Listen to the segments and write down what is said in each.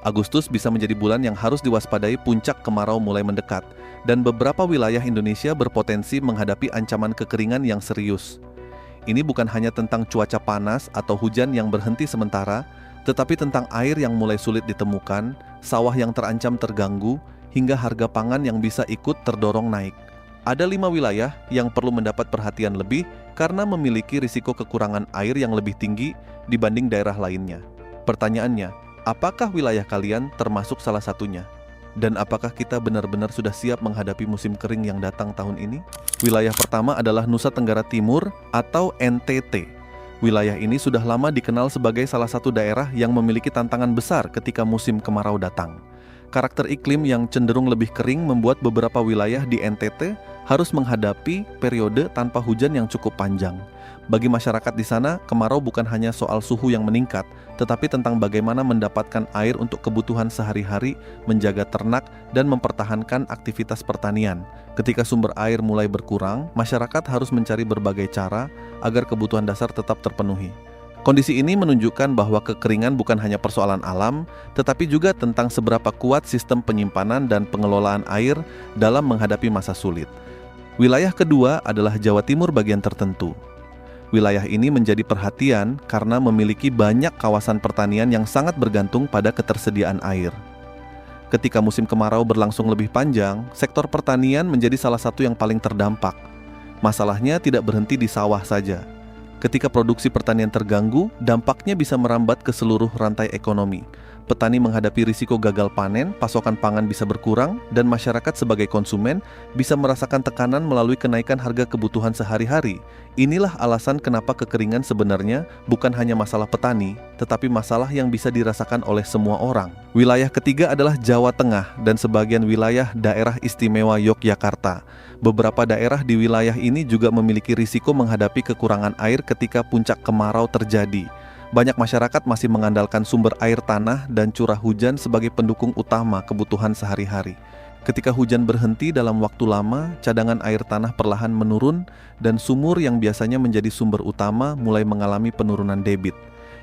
Agustus bisa menjadi bulan yang harus diwaspadai puncak kemarau mulai mendekat, dan beberapa wilayah Indonesia berpotensi menghadapi ancaman kekeringan yang serius. Ini bukan hanya tentang cuaca panas atau hujan yang berhenti sementara, tetapi tentang air yang mulai sulit ditemukan, sawah yang terancam terganggu, hingga harga pangan yang bisa ikut terdorong naik. Ada 5 wilayah yang perlu mendapat perhatian lebih karena memiliki risiko kekurangan air yang lebih tinggi dibanding daerah lainnya. Pertanyaannya, apakah wilayah kalian termasuk salah satunya? Dan apakah kita benar-benar sudah siap menghadapi musim kering yang datang tahun ini? Wilayah pertama adalah Nusa Tenggara Timur atau NTT. Wilayah ini sudah lama dikenal sebagai salah satu daerah yang memiliki tantangan besar ketika musim kemarau datang. Karakter iklim yang cenderung lebih kering membuat beberapa wilayah di NTT harus menghadapi periode tanpa hujan yang cukup panjang. Bagi masyarakat di sana, kemarau bukan hanya soal suhu yang meningkat, tetapi tentang bagaimana mendapatkan air untuk kebutuhan sehari-hari, menjaga ternak, dan mempertahankan aktivitas pertanian. Ketika sumber air mulai berkurang, masyarakat harus mencari berbagai cara agar kebutuhan dasar tetap terpenuhi. Kondisi ini menunjukkan bahwa kekeringan bukan hanya persoalan alam, tetapi juga tentang seberapa kuat sistem penyimpanan dan pengelolaan air dalam menghadapi masa sulit. Wilayah kedua adalah Jawa Timur bagian tertentu. Wilayah ini menjadi perhatian karena memiliki banyak kawasan pertanian yang sangat bergantung pada ketersediaan air. Ketika musim kemarau berlangsung lebih panjang, sektor pertanian menjadi salah satu yang paling terdampak. Masalahnya tidak berhenti di sawah saja. Ketika produksi pertanian terganggu, dampaknya bisa merambat ke seluruh rantai ekonomi. Petani menghadapi risiko gagal panen, pasokan pangan bisa berkurang, dan masyarakat sebagai konsumen bisa merasakan tekanan melalui kenaikan harga kebutuhan sehari-hari. Inilah alasan kenapa kekeringan sebenarnya bukan hanya masalah petani, tetapi masalah yang bisa dirasakan oleh semua orang. Wilayah ketiga adalah Jawa Tengah dan sebagian wilayah daerah istimewa Yogyakarta. Beberapa daerah di wilayah ini juga memiliki risiko menghadapi kekurangan air ketika puncak kemarau terjadi. Banyak masyarakat masih mengandalkan sumber air tanah dan curah hujan sebagai pendukung utama kebutuhan sehari-hari. Ketika hujan berhenti dalam waktu lama, cadangan air tanah perlahan menurun dan sumur yang biasanya menjadi sumber utama mulai mengalami penurunan debit.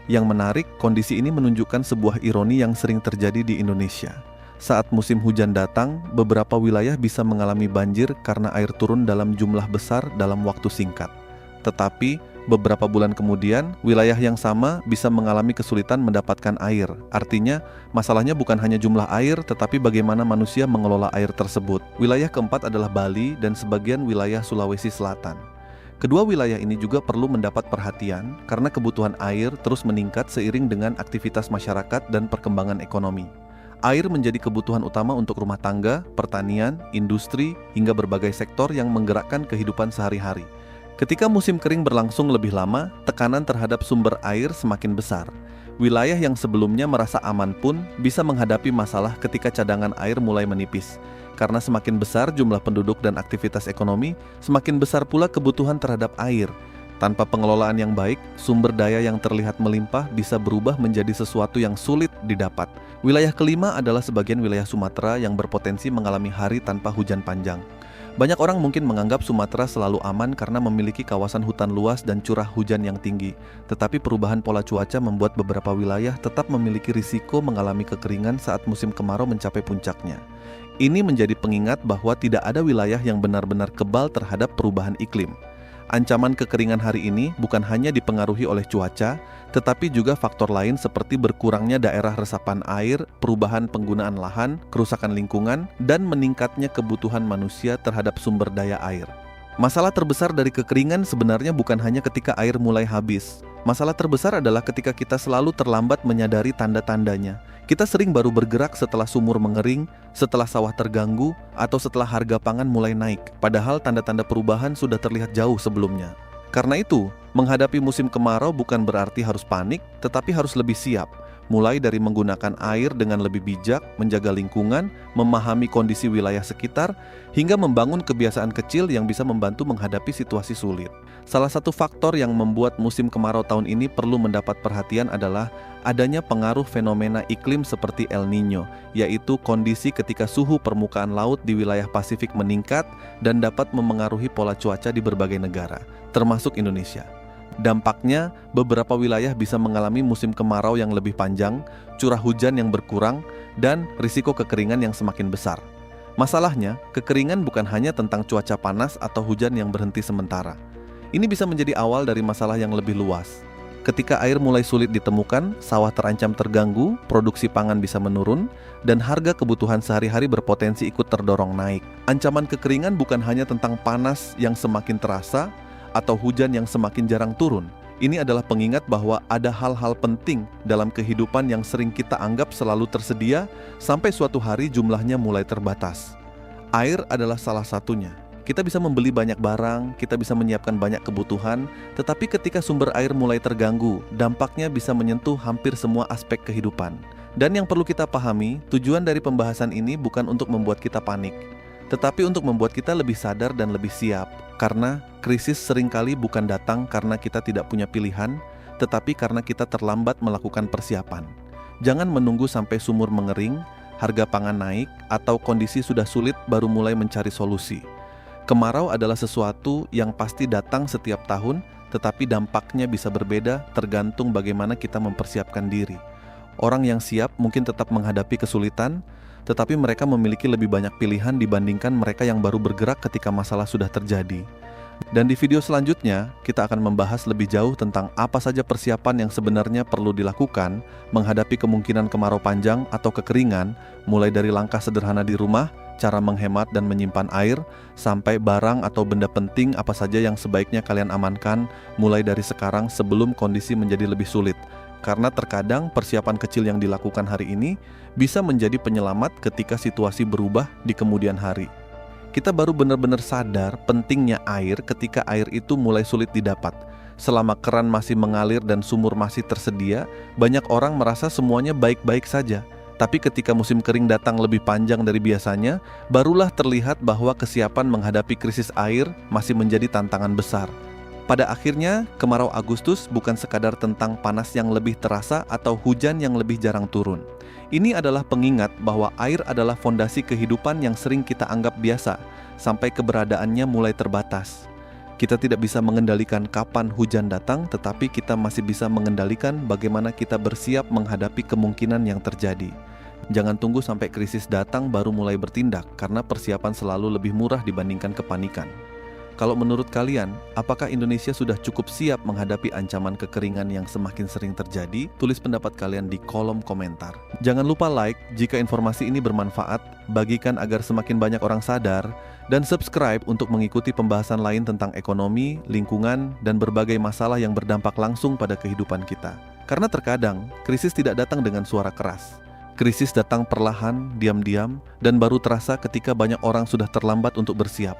Yang menarik, kondisi ini menunjukkan sebuah ironi yang sering terjadi di Indonesia. Saat musim hujan datang, beberapa wilayah bisa mengalami banjir karena air turun dalam jumlah besar dalam waktu singkat. Tetapi, beberapa bulan kemudian, wilayah yang sama bisa mengalami kesulitan mendapatkan air. Artinya, masalahnya bukan hanya jumlah air, tetapi bagaimana manusia mengelola air tersebut. Wilayah keempat adalah Bali dan sebagian wilayah Sulawesi Selatan. Kedua wilayah ini juga perlu mendapat perhatian karena kebutuhan air terus meningkat seiring dengan aktivitas masyarakat dan perkembangan ekonomi. Air menjadi kebutuhan utama untuk rumah tangga, pertanian, industri, hingga berbagai sektor yang menggerakkan kehidupan sehari-hari. Ketika musim kering berlangsung lebih lama, tekanan terhadap sumber air semakin besar. Wilayah yang sebelumnya merasa aman pun bisa menghadapi masalah ketika cadangan air mulai menipis. Karena semakin besar jumlah penduduk dan aktivitas ekonomi, semakin besar pula kebutuhan terhadap air. Tanpa pengelolaan yang baik, sumber daya yang terlihat melimpah bisa berubah menjadi sesuatu yang sulit didapat. Wilayah kelima adalah sebagian wilayah Sumatera yang berpotensi mengalami hari tanpa hujan panjang. Banyak orang mungkin menganggap Sumatera selalu aman karena memiliki kawasan hutan luas dan curah hujan yang tinggi. Tetapi perubahan pola cuaca membuat beberapa wilayah tetap memiliki risiko mengalami kekeringan saat musim kemarau mencapai puncaknya. Ini menjadi pengingat bahwa tidak ada wilayah yang benar-benar kebal terhadap perubahan iklim. Ancaman kekeringan hari ini bukan hanya dipengaruhi oleh cuaca, tetapi juga faktor lain seperti berkurangnya daerah resapan air, perubahan penggunaan lahan, kerusakan lingkungan, dan meningkatnya kebutuhan manusia terhadap sumber daya air. Masalah terbesar dari kekeringan sebenarnya bukan hanya ketika air mulai habis. Masalah terbesar adalah ketika kita selalu terlambat menyadari tanda-tandanya. Kita sering baru bergerak setelah sumur mengering, setelah sawah terganggu, atau setelah harga pangan mulai naik. Padahal tanda-tanda perubahan sudah terlihat jauh sebelumnya. Karena itu, menghadapi musim kemarau bukan berarti harus panik, tetapi harus lebih siap. Mulai dari menggunakan air dengan lebih bijak, menjaga lingkungan, memahami kondisi wilayah sekitar, hingga membangun kebiasaan kecil yang bisa membantu menghadapi situasi sulit. Salah satu faktor yang membuat musim kemarau tahun ini perlu mendapat perhatian adalah adanya pengaruh fenomena iklim seperti El Niño, yaitu kondisi ketika suhu permukaan laut di wilayah Pasifik meningkat dan dapat memengaruhi pola cuaca di berbagai negara, termasuk Indonesia. Dampaknya, beberapa wilayah bisa mengalami musim kemarau yang lebih panjang, curah hujan yang berkurang, dan risiko kekeringan yang semakin besar. Masalahnya, kekeringan bukan hanya tentang cuaca panas atau hujan yang berhenti sementara. Ini bisa menjadi awal dari masalah yang lebih luas. Ketika air mulai sulit ditemukan, sawah terancam terganggu, produksi pangan bisa menurun, dan harga kebutuhan sehari-hari berpotensi ikut terdorong naik. Ancaman kekeringan bukan hanya tentang panas yang semakin terasa atau hujan yang semakin jarang turun. Ini adalah pengingat bahwa ada hal-hal penting dalam kehidupan yang sering kita anggap selalu tersedia sampai suatu hari jumlahnya mulai terbatas. Air adalah salah satunya. Kita bisa membeli banyak barang, kita bisa menyiapkan banyak kebutuhan, tetapi ketika sumber air mulai terganggu, dampaknya bisa menyentuh hampir semua aspek kehidupan. Dan yang perlu kita pahami, tujuan dari pembahasan ini bukan untuk membuat kita panik, tetapi untuk membuat kita lebih sadar dan lebih siap. Karena krisis seringkali bukan datang karena kita tidak punya pilihan, tetapi karena kita terlambat melakukan persiapan. Jangan menunggu sampai sumur mengering, harga pangan naik, atau kondisi sudah sulit baru mulai mencari solusi. Kemarau adalah sesuatu yang pasti datang setiap tahun, tetapi dampaknya bisa berbeda tergantung bagaimana kita mempersiapkan diri. Orang yang siap mungkin tetap menghadapi kesulitan, tetapi mereka memiliki lebih banyak pilihan dibandingkan mereka yang baru bergerak ketika masalah sudah terjadi. Dan di video selanjutnya, kita akan membahas lebih jauh tentang apa saja persiapan yang sebenarnya perlu dilakukan menghadapi kemungkinan kemarau panjang atau kekeringan, mulai dari langkah sederhana di rumah, cara menghemat dan menyimpan air, sampai barang atau benda penting apa saja yang sebaiknya kalian amankan mulai dari sekarang sebelum kondisi menjadi lebih sulit. Karena terkadang persiapan kecil yang dilakukan hari ini bisa menjadi penyelamat ketika situasi berubah di kemudian hari. Kita baru benar-benar sadar pentingnya air ketika air itu mulai sulit didapat. Selama keran masih mengalir dan sumur masih tersedia, banyak orang merasa semuanya baik-baik saja. Tapi ketika musim kering datang lebih panjang dari biasanya, barulah terlihat bahwa kesiapan menghadapi krisis air masih menjadi tantangan besar. Pada akhirnya, kemarau Agustus bukan sekadar tentang panas yang lebih terasa atau hujan yang lebih jarang turun. Ini adalah pengingat bahwa air adalah fondasi kehidupan yang sering kita anggap biasa, sampai keberadaannya mulai terbatas. Kita tidak bisa mengendalikan kapan hujan datang, tetapi kita masih bisa mengendalikan bagaimana kita bersiap menghadapi kemungkinan yang terjadi. Jangan tunggu sampai krisis datang baru mulai bertindak, karena persiapan selalu lebih murah dibandingkan kepanikan. Kalau menurut kalian, apakah Indonesia sudah cukup siap menghadapi ancaman kekeringan yang semakin sering terjadi? Tulis pendapat kalian di kolom komentar. Jangan lupa like jika informasi ini bermanfaat, bagikan agar semakin banyak orang sadar, dan subscribe untuk mengikuti pembahasan lain tentang ekonomi, lingkungan, dan berbagai masalah yang berdampak langsung pada kehidupan kita. Karena terkadang, krisis tidak datang dengan suara keras. Krisis datang perlahan, diam-diam, dan baru terasa ketika banyak orang sudah terlambat untuk bersiap.